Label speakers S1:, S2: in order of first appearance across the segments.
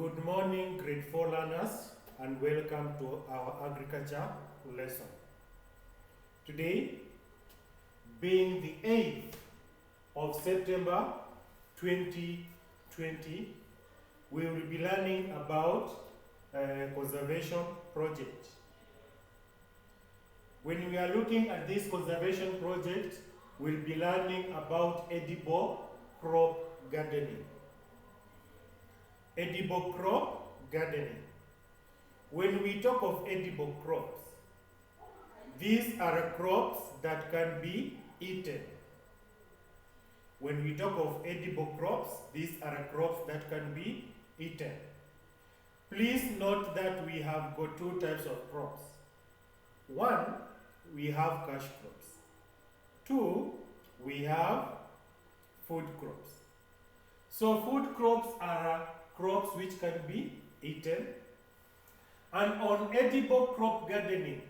S1: Good morning, grade 4 learners, and welcome to our agriculture lesson. Today, being the 8th of September 2020, we will be learning about a conservation project. When we are looking at this conservation project, we'll be learning about edible crop gardening. Edible crop gardening. When we talk of edible crops, these are crops that can be eaten. When we talk of edible crops, these are crops that can be eaten. Please note that we have got two types of crops. One, we have cash crops. Two, we have food crops. So food crops are crops which can be eaten. And on edible crop gardening,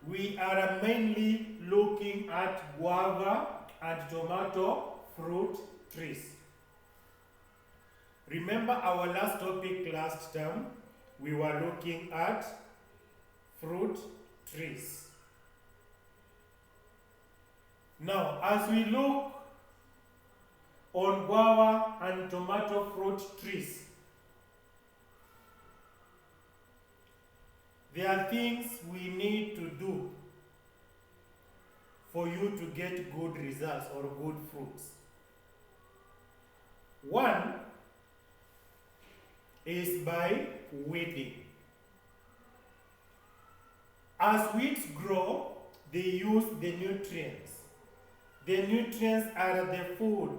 S1: we are mainly looking at guava and tomato fruit trees. Remember our last topic last term, we were looking at fruit trees. Now, as we look on guava and tomato fruit trees, there are things we need to do for you to get good results or good fruits. One is by weeding. As weeds grow, they use the nutrients. The nutrients are the food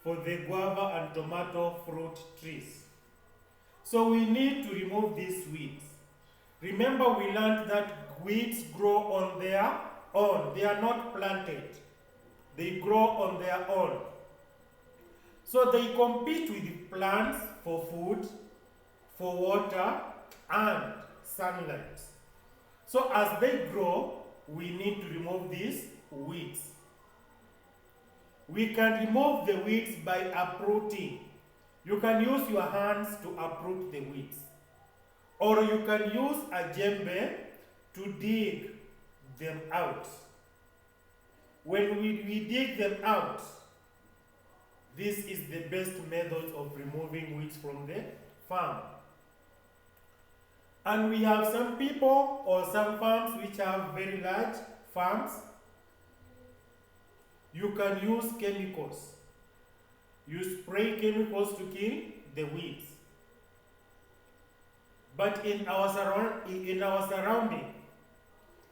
S1: for the guava and tomato fruit trees. So we need to remove these weeds. Remember, we learned that weeds grow on their own. They are not planted. They grow on their own. So they compete with plants for food, for water, and sunlight. So as they grow, we need to remove these weeds. We can remove the weeds by uprooting. You can use your hands to uproot the weeds. Or you can use a djembe to dig them out. When we dig them out, this is the best method of removing weeds from the farm. And we have some people or some farms which have very large farms. You can use chemicals. You spray chemicals to kill the weeds. But in our surrounding,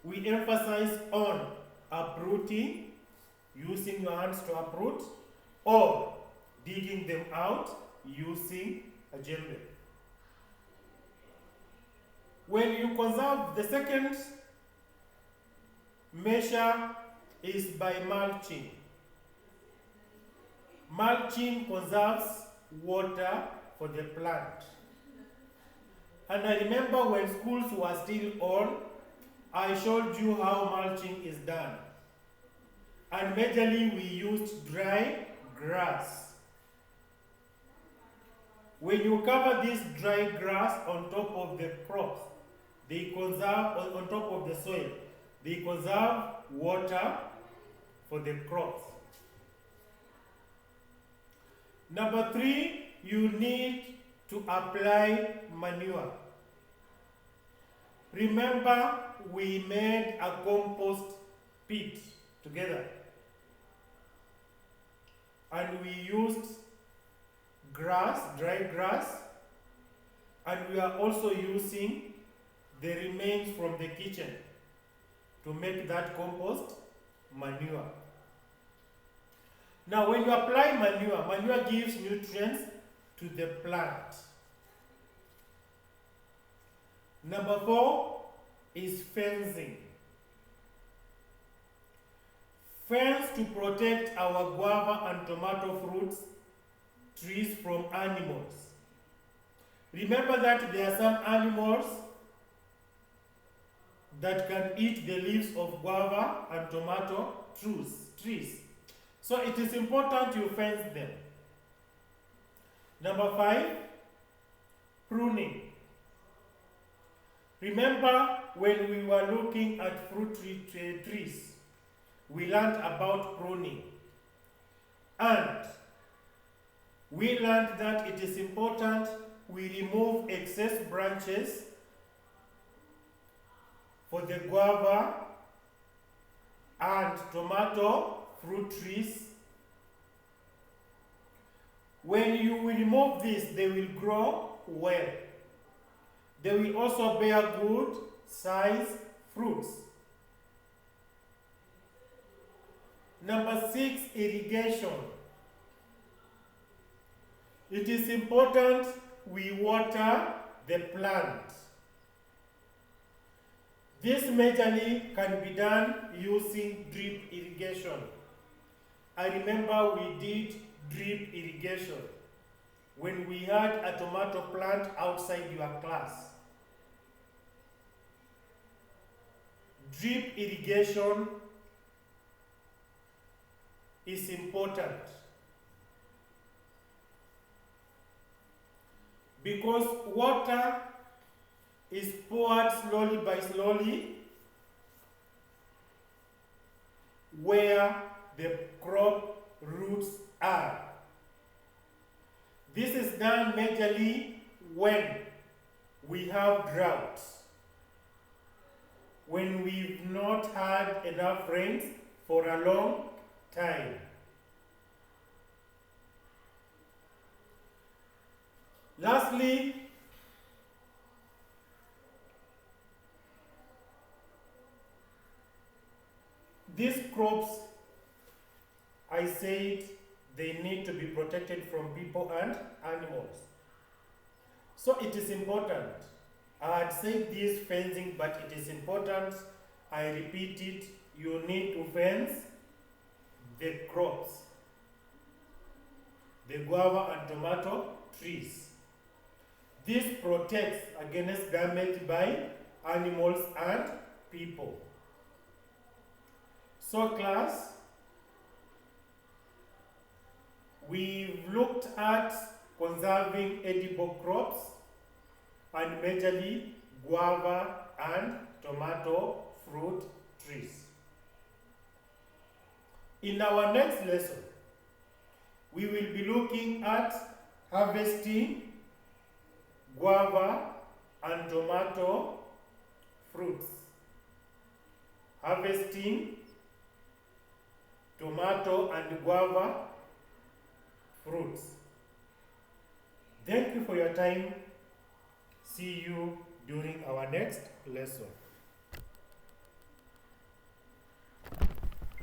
S1: we emphasize on uprooting, using your hands to uproot, or digging them out using a djembe. When you conserve, the second measure is by mulching. Mulching conserves water for the plant. And I remember when schools were still on, I showed you how mulching is done. And majorly we used dry grass. When you cover this dry grass on top of the crops, they conserve, on top of the soil, they conserve water for the crops. Number 3, you need to apply manure. Remember, we made a compost pit together. And we used grass, dry grass, and we are also using the remains from the kitchen to make that compost manure. Now, when you apply manure, manure gives nutrients to the plant. Number 4 is fencing. Fence to protect our guava and tomato fruits trees from animals. Remember that there are some animals that can eat the leaves of guava and tomato trees. So it is important you fence them. Number 5, pruning. Remember when we were looking at fruit trees, we learned about pruning. And we learned that it is important we remove excess branches for the guava and tomato fruit trees. When you remove this, they will grow well. They will also bear good size fruits. Number 6, irrigation. It is important we water the plant. This majorly can be done using drip irrigation. I remember we did drip irrigation when we had a tomato plant outside your class. Drip irrigation is important because water is poured slowly by slowly where the crop roots are. This is done majorly when we have drought, when we've not had enough rains for a long time. Lastly, these crops, I said, they need to be protected from people and animals. So it is important. I had said this fencing, but it is important. I repeat it. You need to fence the crops, the guava and tomato trees. This protects against damage by animals and people. So class, we've looked at conserving edible crops and majorly guava and tomato fruit trees. In our next lesson, we will be looking at harvesting guava and tomato fruits. Harvesting tomato and guava fruits. Thank you for your time. See you during our next lesson.